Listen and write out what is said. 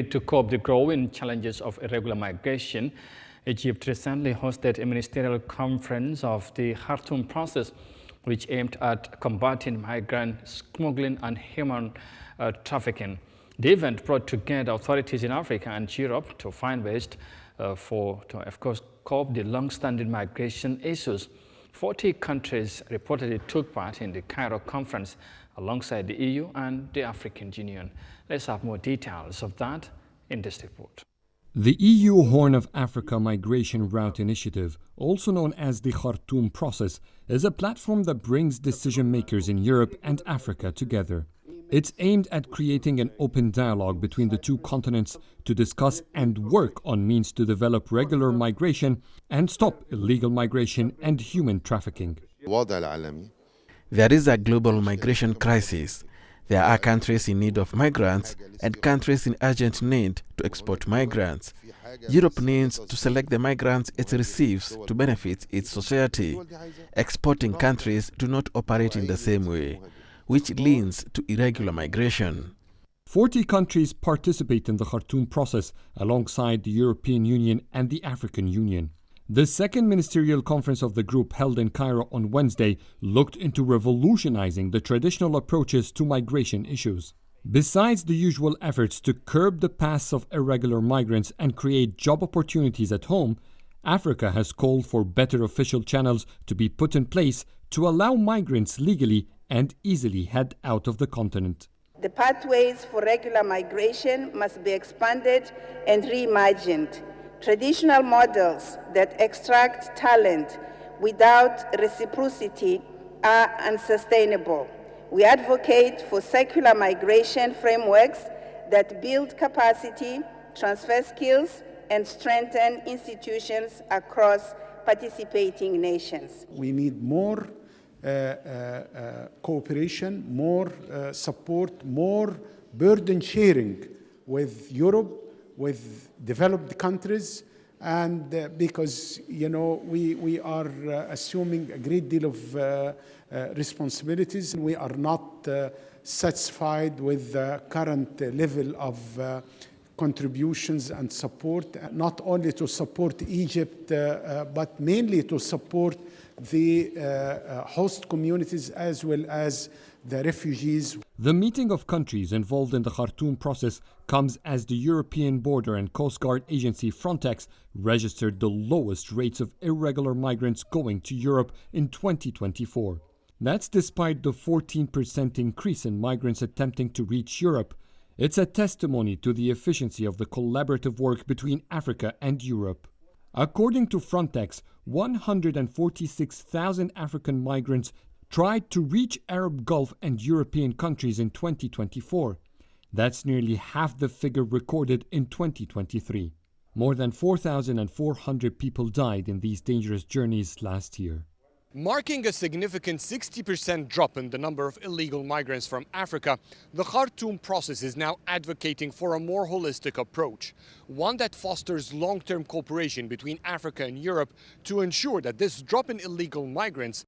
To cope the growing challenges of irregular migration, Egypt recently hosted a ministerial conference of the Khartoum process, which aimed at combating migrant smuggling and human trafficking. The event brought together authorities in Africa and Europe to find ways to cope the long-standing migration issues. 40 countries reportedly took part in the Cairo conference alongside the EU and the African Union. Let's have more details of that in this report. The EU Horn of Africa Migration Route Initiative, also known as the Khartoum process, is a platform that brings decision makers in Europe and Africa together. It's aimed at creating an open dialogue between the two continents to discuss and work on means to develop regular migration and stop illegal migration and human trafficking. There is a global migration crisis. There are countries in need of migrants and countries in urgent need to export migrants. Europe needs to select the migrants it receives to benefit its society. Exporting countries do not operate in the same way, which leads to irregular migration. 40 countries participate in the Khartoum process alongside the European Union and the African Union. The second ministerial conference of the group, held in Cairo on Wednesday, looked into revolutionizing the traditional approaches to migration issues. Besides the usual efforts to curb the paths of irregular migrants and create job opportunities at home, Africa has called for better official channels to be put in place to allow migrants legally and easily head out of the continent. The pathways for regular migration must be expanded and reimagined. Traditional models that extract talent without reciprocity are unsustainable. We advocate for secular migration frameworks that build capacity, transfer skills, and strengthen institutions across participating nations. We need more cooperation, more support, more burden sharing with Europe, with developed countries, and because we are assuming a great deal of responsibilities. We are not satisfied with the current level of contributions and support, not only to support Egypt, but mainly to support the host communities as well as the refugees. The meeting of countries involved in the Khartoum process comes as the European Border and Coast Guard Agency Frontex registered the lowest rates of irregular migrants going to Europe in 2024. That's despite the 14% increase in migrants attempting to reach Europe. It's a testimony to the efficiency of the collaborative work between Africa and Europe. According to Frontex, 146,000 African migrants tried to reach Arab Gulf and European countries in 2024. That's nearly half the figure recorded in 2023. More than 4,400 people died in these dangerous journeys last year. Marking a significant 60% drop in the number of illegal migrants from Africa, the Khartoum process is now advocating for a more holistic approach, one that fosters long-term cooperation between Africa and Europe to ensure that this drop in illegal migrants